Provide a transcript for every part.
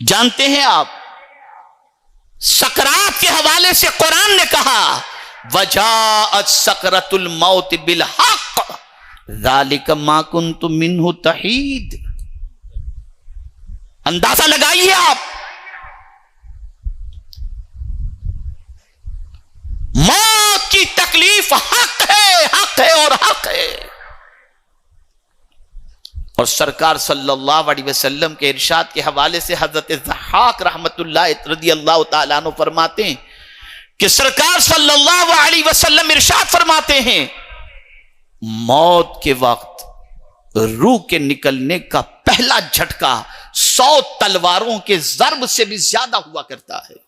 جانتے ہیں آپ سکرات کے حوالے سے قرآن نے کہا وجاءت سکرۃ الموت بالحق ذالک ما کنت منہ تحید. اندازہ لگائیے آپ، موت کی تکلیف حق ہے اور حق ہے. اور سرکار صلی اللہ علیہ وسلم کے ارشاد کے حوالے سے حضرت ضحاک رحمت اللہ رضی اللہ تعالیٰ عنہ فرماتے ہیں کہ سرکار صلی اللہ علیہ وسلم ارشاد فرماتے ہیں موت کے وقت روح کے نکلنے کا پہلا جھٹکا 100 تلواروں کے ضرب سے بھی زیادہ ہوا کرتا ہے.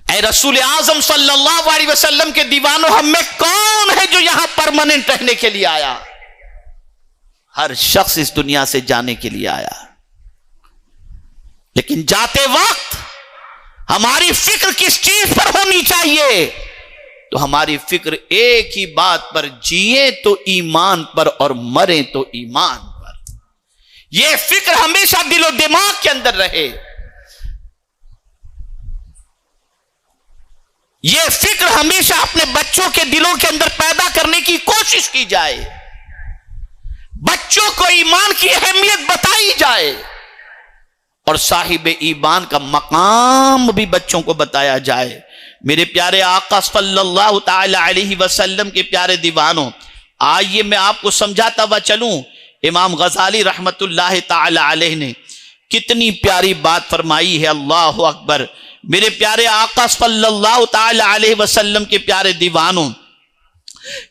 اے رسول اعظم صلی اللہ علیہ وسلم کے دیوانوں، ہم میں کون ہے جو یہاں پرماننٹ رہنے کے لیے آیا؟ ہر شخص اس دنیا سے جانے کے لیے آیا، لیکن جاتے وقت ہماری فکر کس چیز پر ہونی چاہیے؟ تو ہماری فکر ایک ہی بات پر، جیئیں تو ایمان پر اور مریں تو ایمان پر. یہ فکر ہمیشہ دل و دماغ کے اندر رہے. یہ فکر ہمیشہ اپنے بچوں کے دلوں کے اندر پیدا کرنے کی کوشش کی جائے. بچوں کو ایمان کی اہمیت بتائی جائے اور صاحب ایمان کا مقام بھی بچوں کو بتایا جائے. میرے پیارے آقا صلی اللہ تعالی علیہ وسلم کے پیارے دیوانوں، آئیے میں آپ کو سمجھاتا ہوا چلوں. امام غزالی رحمت اللہ تعالی علیہ نے کتنی پیاری بات فرمائی ہے. اللہ اکبر. میرے پیارے آقا صلی اللہ تعالی علیہ وسلم کے پیارے دیوانوں،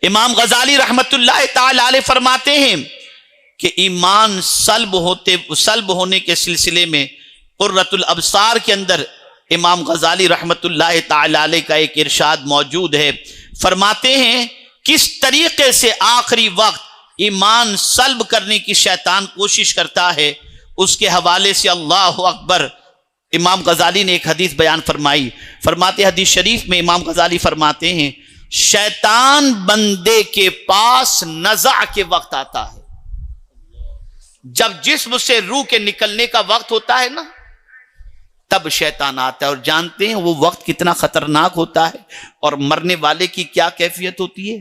امام غزالی رحمت اللہ تعالی علیہ فرماتے ہیں کہ ایمان سلب ہونے کے سلسلے میں قرۃ الابصار کے اندر امام غزالی رحمت اللہ تعالی علیہ کا ایک ارشاد موجود ہے. فرماتے ہیں کس طریقے سے آخری وقت ایمان سلب کرنے کی شیطان کوشش کرتا ہے، اس کے حوالے سے اللہ اکبر امام غزالی نے ایک حدیث بیان فرمائی. فرماتے حدیث شریف میں امام غزالی فرماتے ہیں شیطان بندے کے پاس نزع کے وقت آتا ہے. جب جسم سے روح کے نکلنے کا وقت ہوتا ہے نا، تب شیطان آتا ہے. اور جانتے ہیں وہ وقت کتنا خطرناک ہوتا ہے اور مرنے والے کی کیا کیفیت ہوتی ہے؟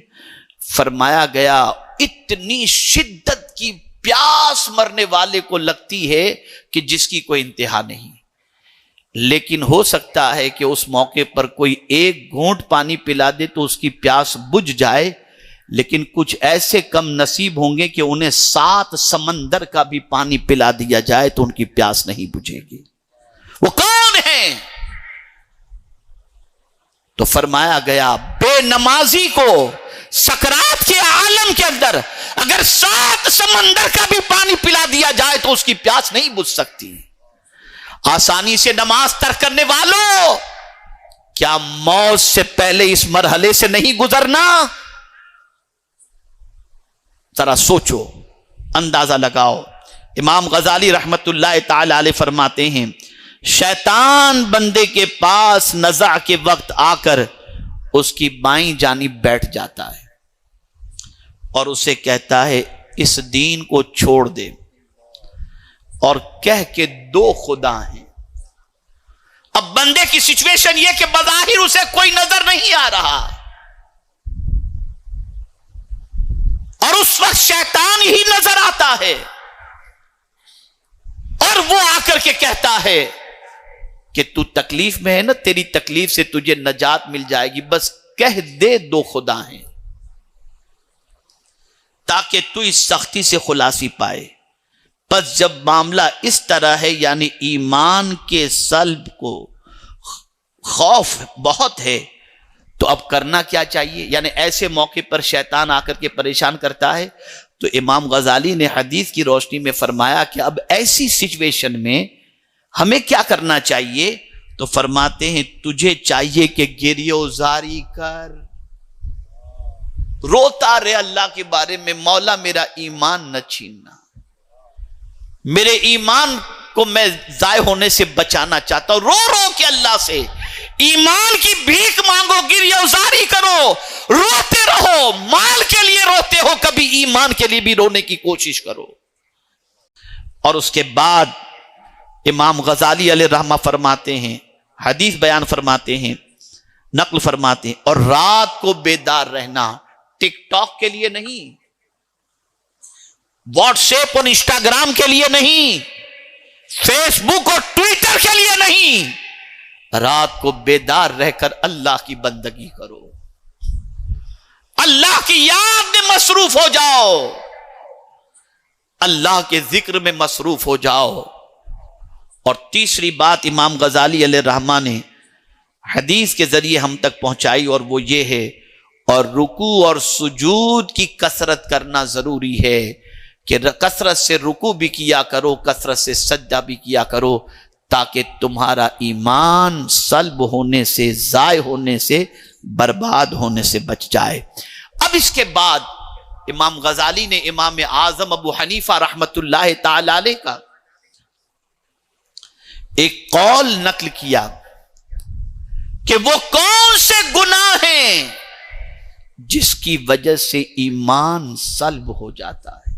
فرمایا گیا اتنی شدت کی پیاس مرنے والے کو لگتی ہے کہ جس کی کوئی انتہا نہیں. لیکن ہو سکتا ہے کہ اس موقع پر کوئی ایک گھونٹ پانی پلا دے تو اس کی پیاس بجھ جائے، لیکن کچھ ایسے کم نصیب ہوں گے کہ انہیں 7 سمندر کا بھی پانی پلا دیا جائے تو ان کی پیاس نہیں بجھے گی. وہ کون ہیں؟ تو فرمایا گیا بے نمازی کو سکرات کے عالم کے اندر اگر 7 سمندر کا بھی پانی پلا دیا جائے تو اس کی پیاس نہیں بجھ سکتی. آسانی سے نماز ترک کرنے والوں، کیا موت سے پہلے اس مرحلے سے نہیں گزرنا؟ ذرا سوچو، اندازہ لگاؤ. امام غزالی رحمت اللہ تعالی علیہ فرماتے ہیں شیطان بندے کے پاس نزع کے وقت آ کر اس کی بائیں جانب بیٹھ جاتا ہے اور اسے کہتا ہے اس دین کو چھوڑ دے، اور کہہ کے 2 خدا ہیں. اب بندے کی سچویشن یہ کہ بظاہر اسے کوئی نظر نہیں آ رہا، اور اس وقت شیطان ہی نظر آتا ہے اور وہ آ کر کے کہتا ہے کہ تو تکلیف میں ہے نا، تیری تکلیف سے تجھے نجات مل جائے گی، بس کہہ دے 2 خدا ہیں تاکہ تو اس سختی سے خلاصی پائے. پس جب معاملہ اس طرح ہے، یعنی ایمان کے سلب کو خوف بہت ہے، تو اب کرنا کیا چاہیے؟ یعنی ایسے موقع پر شیطان آ کر کے پریشان کرتا ہے. تو امام غزالی نے حدیث کی روشنی میں فرمایا کہ اب ایسی سچویشن میں ہمیں کیا کرنا چاہیے؟ تو فرماتے ہیں تجھے چاہیے کہ گریہ وزاری کر، روتا رہے اللہ کے بارے میں، مولا میرا ایمان نہ چھیننا، میرے ایمان کو میں ضائع ہونے سے بچانا چاہتا ہوں. رو رو کے اللہ سے ایمان کی بھیک مانگو، گریہ وزاری کرو، روتے رہو. مال کے لیے روتے ہو، کبھی ایمان کے لیے بھی رونے کی کوشش کرو. اور اس کے بعد امام غزالی علیہ رحمہ فرماتے ہیں، حدیث بیان فرماتے ہیں، نقل فرماتے ہیں، اور رات کو بیدار رہنا ٹک ٹاک کے لیے نہیں، واٹس ایپ اور انسٹاگرام کے لیے نہیں، فیس بک اور ٹویٹر کے لیے نہیں، رات کو بیدار رہ کر اللہ کی بندگی کرو، اللہ کی یاد میں مصروف ہو جاؤ، اللہ کے ذکر میں مصروف ہو جاؤ۔ اور تیسری بات امام غزالی علیہ رحمہ نے حدیث کے ذریعے ہم تک پہنچائی، اور وہ یہ ہے، اور رکوع اور سجود کی کثرت کرنا ضروری ہے، کہ کثرت سے رکوع بھی کیا کرو، کثرت سے سجدہ بھی کیا کرو، تاکہ تمہارا ایمان سلب ہونے سے، ضائع ہونے سے، برباد ہونے سے بچ جائے۔ اب اس کے بعد امام غزالی نے امام اعظم ابو حنیفہ رحمت اللہ تعالی علیہ کا ایک قول نقل کیا کہ وہ کون سے گناہ ہیں جس کی وجہ سے ایمان سلب ہو جاتا ہے،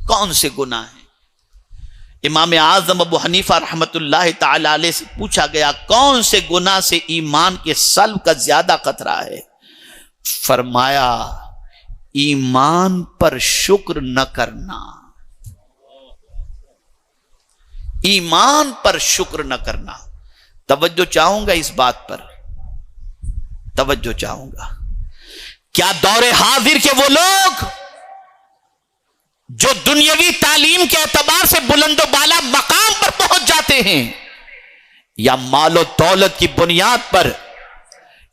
کون سے گناہ ہیں؟ امام اعظم ابو حنیفہ رحمت اللہ تعالی علیہ سے پوچھا گیا کون سے گناہ سے ایمان کے سلب کا زیادہ خطرہ ہے؟ فرمایا ایمان پر شکر نہ کرنا، ایمان پر شکر نہ کرنا۔ توجہ چاہوں گا اس بات پر، توجہ چاہوں گا۔ کیا دور حاضر کے وہ لوگ جو دنیاوی تعلیم کے اعتبار سے بلند و بالا مقام پر پہنچ جاتے ہیں، یا مال و دولت کی بنیاد پر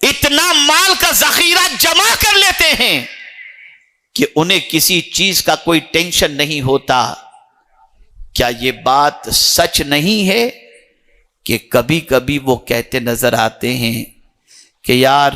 اتنا مال کا ذخیرہ جمع کر لیتے ہیں کہ انہیں کسی چیز کا کوئی ٹینشن نہیں ہوتا، کیا یہ بات سچ نہیں ہے کہ کبھی کبھی وہ کہتے نظر آتے ہیں کہ یار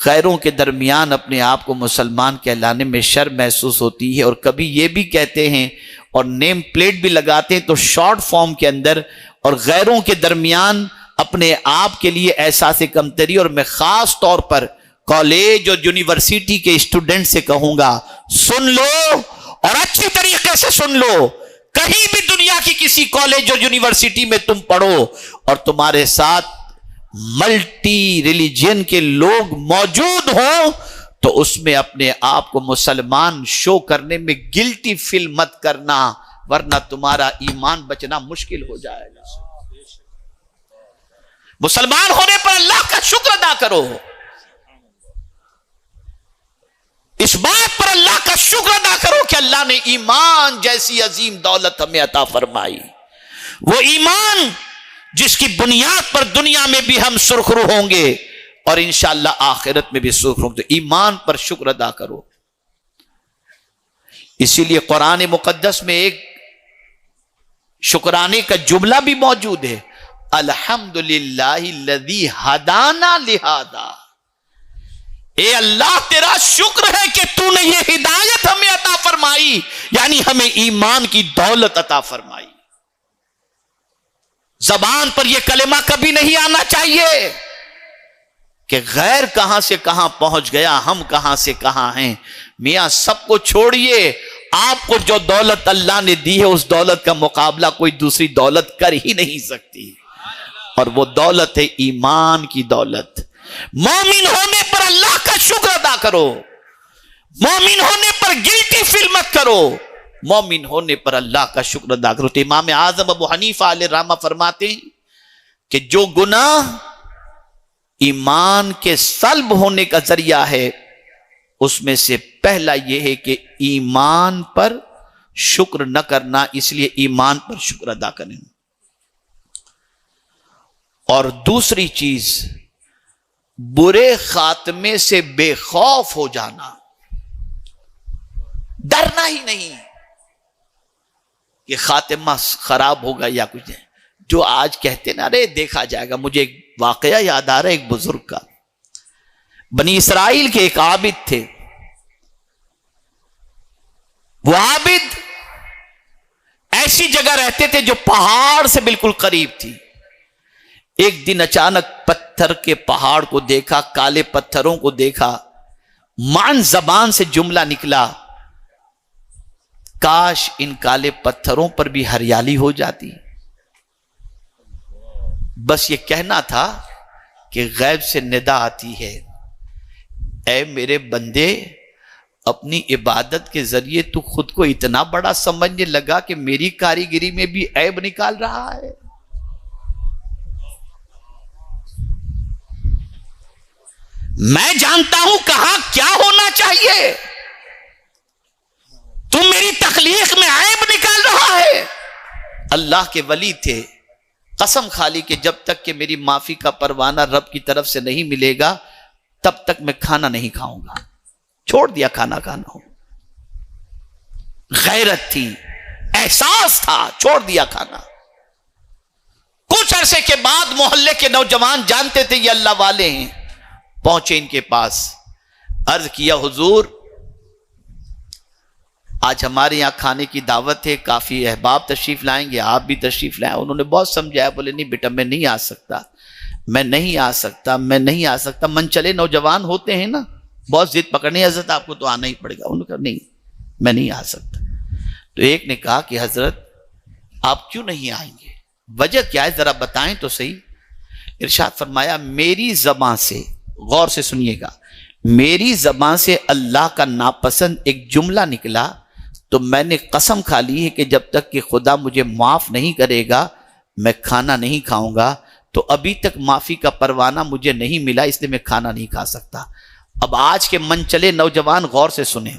غیروں کے درمیان اپنے آپ کو مسلمان کہلانے میں شرم محسوس ہوتی ہے، اور کبھی یہ بھی کہتے ہیں اور نیم پلیٹ بھی لگاتے ہیں تو شارٹ فارم کے اندر، اور غیروں کے درمیان اپنے آپ کے لیے احساس کمتری۔ اور میں خاص طور پر کالج اور یونیورسٹی کے اسٹوڈنٹ سے کہوں گا، سن لو اور اچھی طریقے سے سن لو، کہیں بھی دنیا کی کسی کالج اور یونیورسٹی میں تم پڑھو اور تمہارے ساتھ ملٹی ریلیجن کے لوگ موجود ہوں، تو اس میں اپنے آپ کو مسلمان شو کرنے میں گلٹی فیل مت کرنا، ورنہ تمہارا ایمان بچنا مشکل ہو جائے گا۔ مسلمان ہونے پر اللہ کا شکر ادا کرو، اس بات پر اللہ کا شکر ادا کرو کہ اللہ نے ایمان جیسی عظیم دولت ہمیں عطا فرمائی، وہ ایمان جس کی بنیاد پر دنیا میں بھی ہم سرخرو ہوں گے اور انشاءاللہ آخرت میں بھی سرخرو ہوں گے۔ تو ایمان پر شکر ادا کرو۔ اسی لیے قرآن مقدس میں ایک شکرانے کا جملہ بھی موجود ہے، الحمدللہ الذی ہدانا لہذا، اے اللہ تیرا شکر ہے کہ تو نے یہ ہدایت ہمیں عطا فرمائی، یعنی ہمیں ایمان کی دولت عطا فرمائی۔ زبان پر یہ کلمہ کبھی نہیں آنا چاہیے کہ غیر کہاں سے کہاں پہنچ گیا، ہم کہاں سے کہاں ہیں۔ میاں سب کو چھوڑیے، آپ کو جو دولت اللہ نے دی ہے اس دولت کا مقابلہ کوئی دوسری دولت کر ہی نہیں سکتی، اور وہ دولت ہے ایمان کی دولت۔ مومن ہونے پر اللہ کا شکر ادا کرو، مومن ہونے پر گلٹی فیل مت کرو، مومن ہونے پر اللہ کا شکر ادا کرو۔ تو امام اعظم ابو حنیفہ علیہ رحمہ فرماتے ہیں کہ جو گناہ ایمان کے سلب ہونے کا ذریعہ ہے، اس میں سے پہلا یہ ہے کہ ایمان پر شکر نہ کرنا، اس لیے ایمان پر شکر ادا کریں۔ اور دوسری چیز، برے خاتمے سے بے خوف ہو جانا، ڈرنا ہی نہیں کہ خاتمہ خراب ہوگا یا کچھ نہیں۔ جو آج کہتے نا ارے دیکھا جائے گا، مجھے ایک واقعہ یاد آ رہا ہے ایک بزرگ کا۔ بنی اسرائیل کے ایک عابد تھے، وہ عابد ایسی جگہ رہتے تھے جو پہاڑ سے بالکل قریب تھی۔ ایک دن اچانک پتھر کے پہاڑ کو دیکھا، کالے پتھروں کو دیکھا، مان زبان سے جملہ نکلا، کاش ان کالے پتھروں پر بھی ہریالی ہو جاتی. بس یہ کہنا تھا کہ غیب سے ندا آتی ہے، اے میرے بندے، اپنی عبادت کے ذریعے تو خود کو اتنا بڑا سمجھنے لگا کہ میری کاریگری میں بھی عیب نکال رہا ہے. میں جانتا ہوں کہاں کیا ہونا چاہیے، تم میری تخلیق میں عیب نکال رہا ہے. اللہ کے ولی تھے، قسم کھالی کہ جب تک کہ میری معافی کا پروانہ رب کی طرف سے نہیں ملے گا تب تک میں کھانا نہیں کھاؤں گا. چھوڑ دیا کھانا کھانا. غیرت تھی، احساس تھا، چھوڑ دیا کھانا. کچھ عرصے کے بعد محلے کے نوجوان جانتے تھے یہ اللہ والے ہیں، پہنچے ان کے پاس، عرض کیا حضور آج ہمارے یہاں کھانے کی دعوت ہے، کافی احباب تشریف لائیں گے، آپ بھی تشریف لائیں. انہوں نے بہت سمجھایا، بولے نہیں بیٹا میں نہیں آ سکتا، میں نہیں آ سکتا، میں نہیں آ سکتا. من چلے نوجوان ہوتے ہیں نا، بہت ضد پکڑنی، حضرت آپ کو تو آنا ہی پڑے گا. انہوں نے کہا نہیں میں نہیں آ سکتا. تو ایک نے کہا کہ حضرت آپ کیوں نہیں آئیں گے، وجہ کیا ہے ذرا بتائیں تو صحیح. ارشاد فرمایا میری زبان سے، غور سے سنیے گا، میری زبان سے اللہ کا ناپسند ایک جملہ نکلا تو میں نے قسم کھا لی ہے کہ جب تک کہ خدا مجھے معاف نہیں کرے گا میں کھانا نہیں کھاؤں گا. تو ابھی تک معافی کا پروانہ مجھے نہیں ملا، اس لیے میں کھانا نہیں کھا سکتا. اب آج کے من چلے نوجوان غور سے سنیں.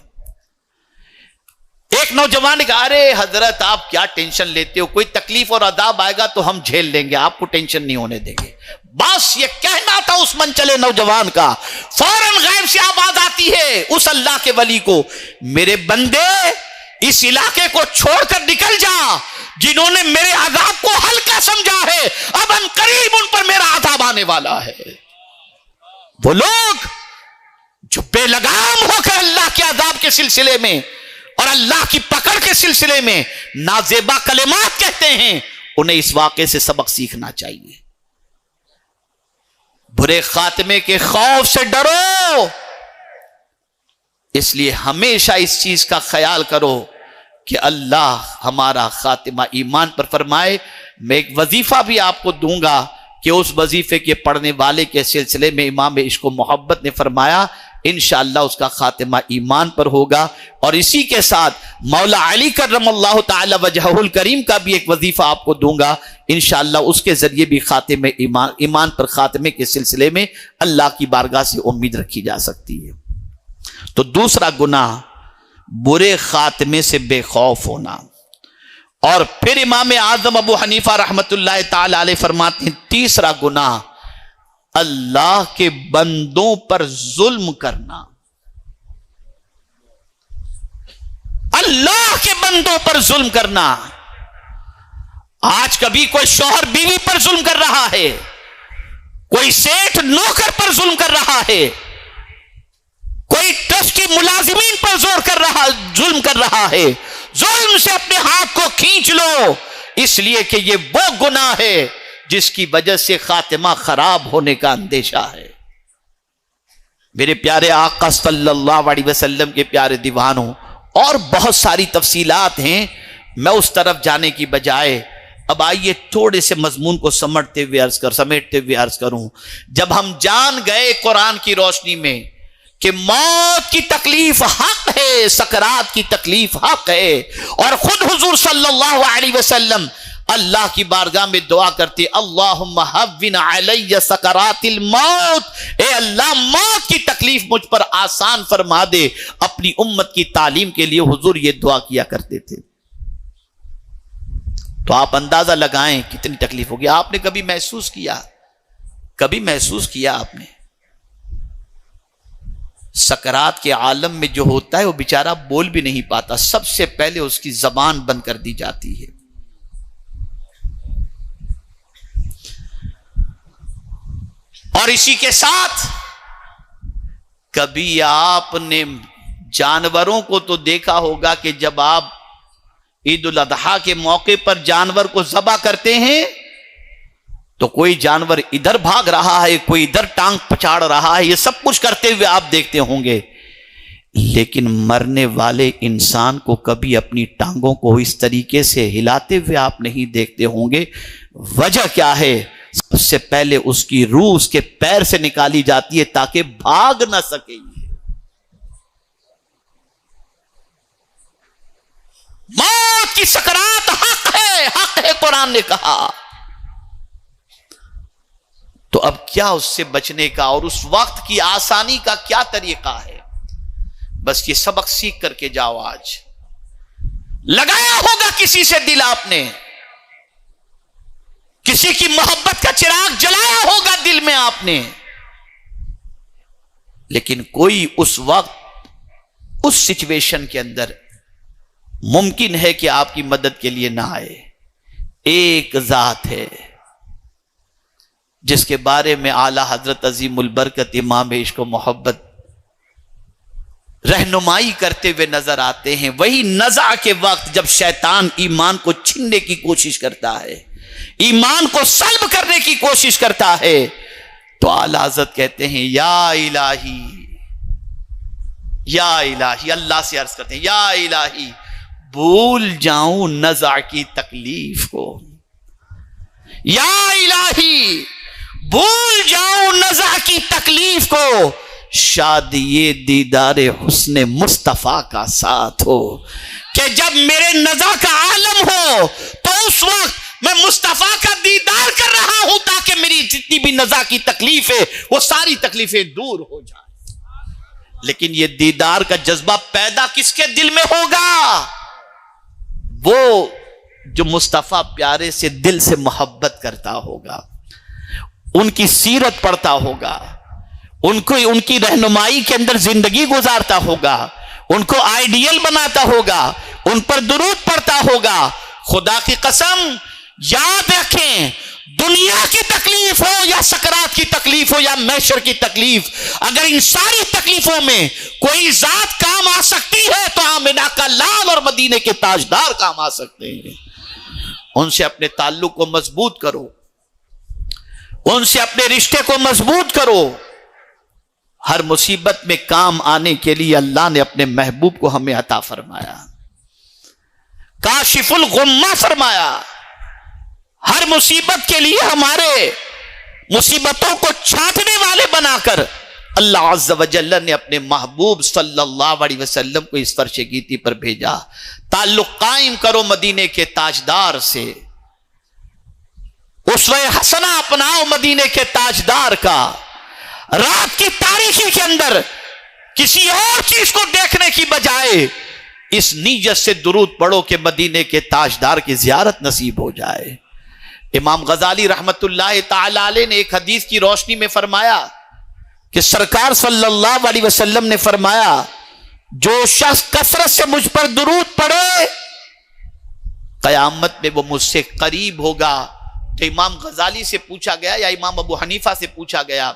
ایک نوجوان نے کہا ارے حضرت آپ کیا ٹینشن لیتے ہو، کوئی تکلیف اور عذاب آئے گا تو ہم جھیل لیں گے، آپ کو ٹینشن نہیں ہونے دیں گے. بس یہ کہنا تھا اس من چلے نوجوان کا. فوراً غیب سے آواز آتی ہے اس اللہ کے ولی کو، میرے بندے اس علاقے کو چھوڑ کر نکل جا، جنہوں نے میرے عذاب کو ہلکا سمجھا ہے اب ان قریب ان پر میرا عذاب آنے والا ہے. وہ لوگ جو بے لگام ہو کر اللہ کے عذاب کے سلسلے میں اور اللہ کی پکڑ کے سلسلے میں نازیبا کلمات کہتے ہیں، انہیں اس واقعے سے سبق سیکھنا چاہیے. برے خاتمے کے خوف سے ڈرو، اس لیے ہمیشہ اس چیز کا خیال کرو کہ اللہ ہمارا خاتمہ ایمان پر فرمائے. میں ایک وظیفہ بھی آپ کو دوں گا کہ اس وظیفے کے پڑھنے والے کے سلسلے میں امام عشق و محبت نے فرمایا انشاءاللہ اس کا خاتمہ ایمان پر ہوگا. اور اسی کے ساتھ مولا علی کرم اللہ تعالی وجہہ الکریم کا بھی ایک وظیفہ آپ کو دوں گا، انشاءاللہ اس کے ذریعے بھی خاتمہ ایمان پر خاتمے کے سلسلے میں اللہ کی بارگاہ سے امید رکھی جا سکتی ہے. تو دوسرا گناہ برے خاتمے سے بے خوف ہونا. اور پھر امام اعظم ابو حنیفہ رحمت اللہ تعالی علیہ فرماتے ہیں تیسرا گناہ اللہ کے بندوں پر ظلم کرنا. اللہ کے بندوں پر ظلم کرنا. آج کبھی کوئی شوہر بیوی پر ظلم کر رہا ہے، کوئی سیٹھ نوکر پر ظلم کر رہا ہے، کوئی ٹرسٹی ملازمین پر ظلم کر رہا ہے. ظلم سے اپنے ہاتھ کو کھینچ لو، اس لیے کہ یہ وہ گناہ ہے جس کی وجہ سے خاتمہ خراب ہونے کا اندیشہ ہے. میرے پیارے آقا صلی اللہ علیہ وسلم کے پیارے دیوانوں، اور بہت ساری تفصیلات ہیں، میں اس طرف جانے کی بجائے اب آئیے تھوڑے سے مضمون کو سمیٹتے ہوئے عرض کروں. جب ہم جان گئے قرآن کی روشنی میں کہ موت کی تکلیف حق ہے، سکرات کی تکلیف حق ہے، اور خود حضور صلی اللہ علیہ وسلم اللہ کی بارگاہ میں دعا کرتے اللہم ہون علی سکرات الموت، اے اللہ موت کی تکلیف مجھ پر آسان فرما دے. اپنی امت کی تعلیم کے لیے حضور یہ دعا کیا کرتے تھے. تو آپ اندازہ لگائیں کتنی تکلیف ہوگی. آپ نے کبھی محسوس کیا آپ نے سکرات کے عالم میں جو ہوتا ہے وہ بیچارہ بول بھی نہیں پاتا، سب سے پہلے اس کی زبان بند کر دی جاتی ہے. اور اسی کے ساتھ کبھی آپ نے جانوروں کو تو دیکھا ہوگا کہ جب آپ عید الاضحیٰ کے موقع پر جانور کو ذبح کرتے ہیں تو کوئی جانور ادھر بھاگ رہا ہے، کوئی ادھر ٹانگ پچاڑ رہا ہے، یہ سب کچھ کرتے ہوئے آپ دیکھتے ہوں گے. لیکن مرنے والے انسان کو کبھی اپنی ٹانگوں کو اس طریقے سے ہلاتے ہوئے آپ نہیں دیکھتے ہوں گے. وجہ کیا ہے؟ سب سے پہلے اس کی روح اس کے پیر سے نکالی جاتی ہے تاکہ بھاگ نہ سکے. موت کی سکرات حق ہے قرآن نے کہا. تو اب کیا اس سے بچنے کا اور اس وقت کی آسانی کا کیا طریقہ ہے؟ بس یہ سبق سیکھ کر کے جاؤ. آج لگایا ہوگا کسی سے دل آپ نے، کسی کی محبت کا چراغ جلایا ہوگا دل میں آپ نے، لیکن کوئی اس وقت اس سچویشن کے اندر ممکن ہے کہ آپ کی مدد کے لیے نہ آئے. ایک ذات ہے جس کے بارے میں اعلی حضرت عظیم البرکت امام عشق و محبت رہنمائی کرتے ہوئے نظر آتے ہیں. وہی نزع کے وقت جب شیطان ایمان کو چھیننے کی کوشش کرتا ہے، ایمان کو سلب کرنے کی کوشش کرتا ہے، تو اعلی حضرت کہتے ہیں یا الہی، یا الہی، اللہ سے عرض کرتے ہیں یا الہی بھول جاؤں نزع کی تکلیف کو، یا الہی بھول جاؤں نزع کی تکلیف کو، شاید یہ دیدار حسن مصطفیٰ کا ساتھ ہو کہ جب میرے نزع کا عالم ہو تو اس وقت میں مصطفیٰ کا دیدار کر رہا ہوں تاکہ میری جتنی بھی نزع کی تکلیف ہے وہ ساری تکلیفیں دور ہو جائیں. لیکن یہ دیدار کا جذبہ پیدا کس کے دل میں ہوگا؟ وہ جو مصطفیٰ پیارے سے دل سے محبت کرتا ہوگا، ان کی سیرت پڑھتا ہوگا، ان کی رہنمائی کے اندر زندگی گزارتا ہوگا، ان کو آئیڈیل بناتا ہوگا، ان پر درود پڑھتا ہوگا. خدا کی قسم یاد رکھیں، دنیا کی تکلیف ہو یا سکرات کی تکلیف ہو یا محشر کی تکلیف، اگر ان ساری تکلیفوں میں کوئی ذات کام آ سکتی ہے تو آمنہ کا لال اور مدینے کے تاجدار کام آ سکتے ہیں. ان سے اپنے تعلق کو مضبوط کرو، ان سے اپنے رشتے کو مضبوط کرو. ہر مصیبت میں کام آنے کے لیے اللہ نے اپنے محبوب کو ہمیں عطا فرمایا، کاشف الغمہ فرمایا. ہر مصیبت کے لیے ہمارے مصیبتوں کو چھانٹنے والے بنا کر اللہ عز و جل نے اپنے محبوب صلی اللہ علیہ وسلم کو اس فرش گیتی پر بھیجا. تعلق قائم کرو مدینے کے تاجدار سے، اسوہ حسنہ اپناؤ مدینے کے تاجدار کا. رات کی تاریکی کے اندر کسی اور چیز کو دیکھنے کی بجائے اس نیت سے درود پڑھو کہ مدینے کے تاجدار کی زیارت نصیب ہو جائے. امام غزالی رحمت اللہ تعالی علیہ نے ایک حدیث کی روشنی میں فرمایا کہ سرکار صلی اللہ علیہ وسلم نے فرمایا جو شخص کثرت سے مجھ پر درود پڑھے قیامت میں وہ مجھ سے قریب ہوگا. تو امام غزالی سے پوچھا گیا یا امام ابو حنیفہ سے پوچھا گیا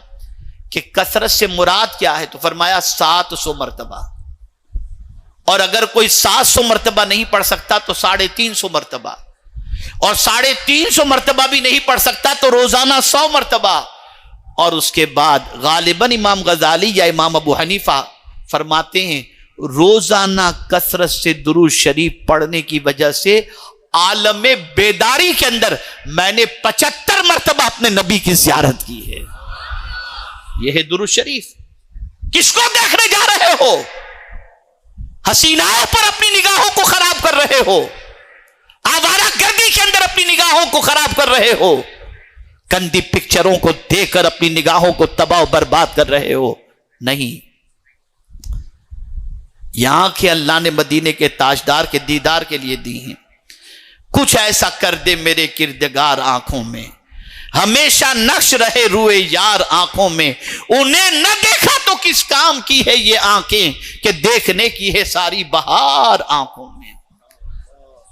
کہ کثرت سے مراد کیا ہے؟ تو فرمایا 700 مرتبہ، اور اگر کوئی 700 مرتبہ نہیں پڑھ سکتا تو 350 مرتبہ، اور 350 مرتبہ بھی نہیں پڑھ سکتا تو روزانہ 100 مرتبہ. اور اس کے بعد غالباً امام غزالی یا امام ابو حنیفہ فرماتے ہیں روزانہ کثرت سے درود شریف پڑھنے کی وجہ سے عالم بیداری کے اندر میں نے 75 مرتبہ اپنے نبی کی زیارت کی ہے. یہ ہے درود شریف. کس کو دیکھنے جا رہے ہو؟ حسیناؤں پر اپنی نگاہوں کو خراب کر رہے ہو، آوارہ گردی کے اندر اپنی نگاہوں کو خراب کر رہے ہو، گندی پکچروں کو دیکھ کر اپنی نگاہوں کو تباہ و برباد کر رہے ہو. نہیں، یہ آنکھیں اللہ نے مدینے کے تاجدار کے دیدار کے لیے دی ہیں. کچھ ایسا کر دے میرے کردگار آنکھوں میں، ہمیشہ نقش رہے روئے یار آنکھوں میں. انہیں نہ دیکھا تو کس کام کی ہے یہ آنکھیں کہ دیکھنے کی ہے ساری بہار آنکھوں میں.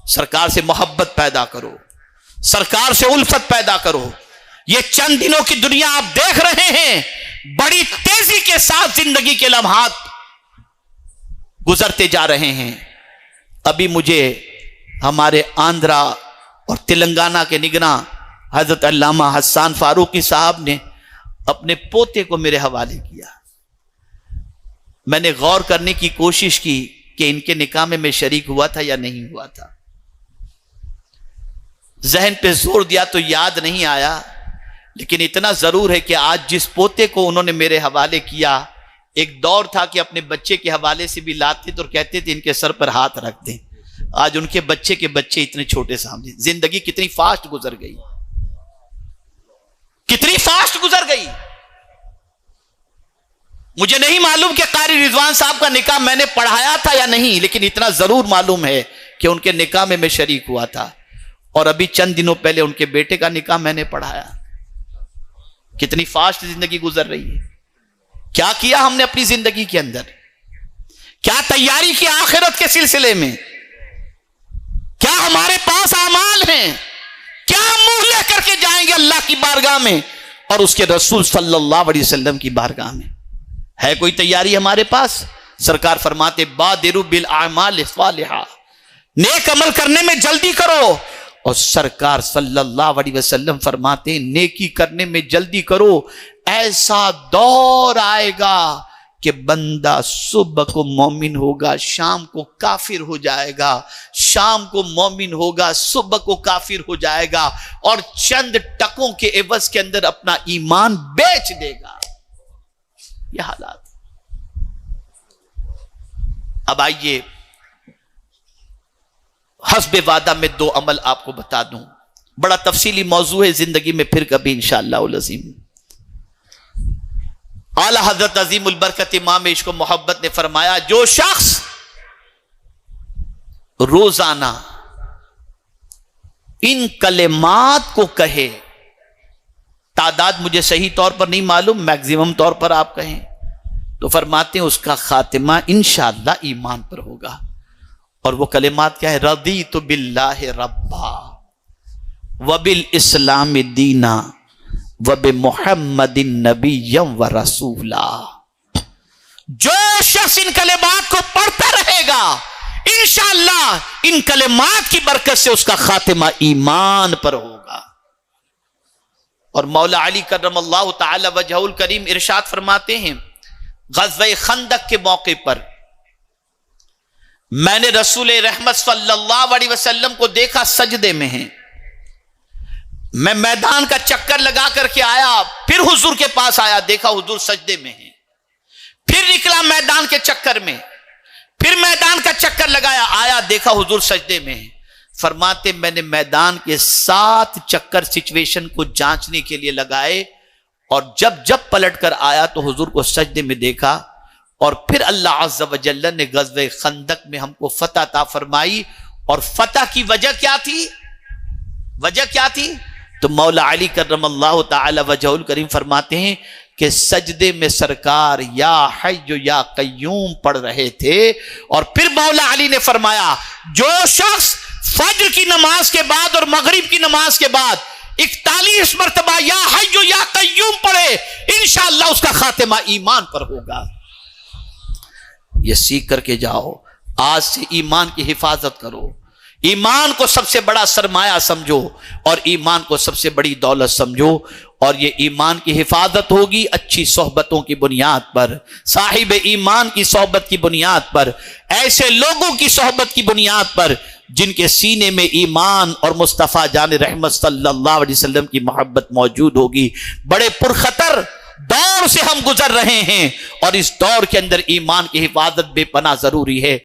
سرکار سے محبت پیدا کرو، سرکار سے الفت پیدا کرو. یہ چند دنوں کی دنیا آپ دیکھ رہے ہیں، بڑی تیزی کے ساتھ زندگی کے لمحات گزرتے جا رہے ہیں. ابھی مجھے ہمارے آندھرا اور تلنگانہ کے نگراں حضرت علامہ حسان فاروقی صاحب نے اپنے پوتے کو میرے حوالے کیا. میں نے غور کرنے کی کوشش کی کہ ان کے نکاح میں شریک ہوا تھا یا نہیں ہوا تھا. ذہن پہ زور دیا تو یاد نہیں آیا، لیکن اتنا ضرور ہے کہ آج جس پوتے کو انہوں نے میرے حوالے کیا، ایک دور تھا کہ اپنے بچے کے حوالے سے بھی لاتے تو کہتے تھے ان کے سر پر ہاتھ رکھ دیں. آج ان کے بچے اتنے چھوٹے سامنے. زندگی کتنی فاسٹ گزر گئی، کتنی فاسٹ گزر گئی. مجھے نہیں معلوم کہ قاری رضوان صاحب کا نکاح میں نے پڑھایا تھا یا نہیں، لیکن اتنا ضرور معلوم ہے کہ ان کے نکاح میں شریک ہوا تھا. اور ابھی چند دنوں پہلے ان کے بیٹے کا نکاح میں نے پڑھایا. کتنی فاسٹ زندگی گزر رہی ہے. کیا کیا ہم نے اپنی زندگی کے اندر؟ کیا تیاری کی آخرت کے سلسلے میں؟ کیا ہمارے پاس اعمال ہیں؟ کیا منہ لے کر کے جائیں گے اللہ کی بارگاہ میں اور اس کے رسول صلی اللہ علیہ وسلم کی بارگاہ میں؟ ہے کوئی تیاری ہمارے پاس؟ سرکار فرماتے بادروا بالاعمال الصالحہ، نیک عمل کرنے میں جلدی کرو. اور سرکار صلی اللہ علیہ وسلم فرماتے نیکی کرنے میں جلدی کرو، ایسا دور آئے گا کہ بندہ صبح کو مومن ہوگا، شام کو کافر ہو جائے گا، شام کو مومن ہوگا، صبح کو کافر ہو جائے گا، اور چند ٹکوں کے عوض کے اندر اپنا ایمان بیچ دے گا. یہ حالات. اب آئیے حسب وعدہ میں 2 عمل آپ کو بتا دوں. بڑا تفصیلی موضوع ہے، زندگی میں پھر کبھی انشاءاللہ العظیم. اعلی حضرت عظیم البرکت امام عشق و محبت نے فرمایا جو شخص روزانہ ان کلمات کو کہے، تعداد مجھے صحیح طور پر نہیں معلوم، میکزیمم طور پر آپ کہیں تو فرماتے ہیں اس کا خاتمہ انشاءاللہ ایمان پر ہوگا. اور وہ کلمات کیا ہے؟ رضیت باللہ ربا وبالاسلام دینا وبمحمد نبی ورسولا. جو شخص ان کلمات کو پڑھتا رہے گا انشاءاللہ ان کلمات کی برکت سے اس کا خاتمہ ایمان پر ہوگا. اور مولا علی کرم اللہ تعالی وجہہ الکریم ارشاد فرماتے ہیں غزوہ خندق کے موقع پر میں نے رسول رحمت صلی اللہ علیہ وسلم کو دیکھا سجدے میں ہیں. میں میدان کا چکر لگا کر کے آیا، پھر حضور کے پاس آیا، دیکھا حضور سجدے میں ہیں. پھر نکلا میدان کے چکر میں، پھر میدان کا چکر لگایا، آیا، دیکھا حضور سجدے میں ہیں. فرماتے میں نے میدان کے 7 چکر سچویشن کو جانچنے کے لیے لگائے، اور جب پلٹ کر آیا تو حضور کو سجدے میں دیکھا. اور پھر اللہ عز و جل نے غزوہ خندق میں ہم کو فتح عطا فرمائی. اور فتح کی وجہ کیا تھی؟ وجہ کیا تھی؟ تو مولا علی کرم اللہ تعالی وجہ الکریم فرماتے ہیں کہ سجدے میں سرکار یا حی یا قیوم پڑھ رہے تھے. اور پھر مولا علی نے فرمایا جو شخص فجر کی نماز کے بعد اور مغرب کی نماز کے بعد 41 مرتبہ یا حی یا قیوم پڑھے انشاءاللہ اس کا خاتمہ ایمان پر ہوگا. یہ سیکھ کر کے جاؤ، آج سے ایمان کی حفاظت کرو. ایمان کو سب سے بڑا سرمایہ سمجھو اور ایمان کو سب سے بڑی دولت سمجھو. اور یہ ایمان کی حفاظت ہوگی اچھی صحبتوں کی بنیاد پر، صاحب ایمان کی صحبت کی بنیاد پر، ایسے لوگوں کی صحبت کی بنیاد پر جن کے سینے میں ایمان اور مصطفیٰ جان رحمت صلی اللہ علیہ وسلم کی محبت موجود ہوگی. بڑے پرخطر دور سے ہم گزر رہے ہیں اور اس دور کے اندر ایمان کی حفاظت بے پناہ ضروری ہے.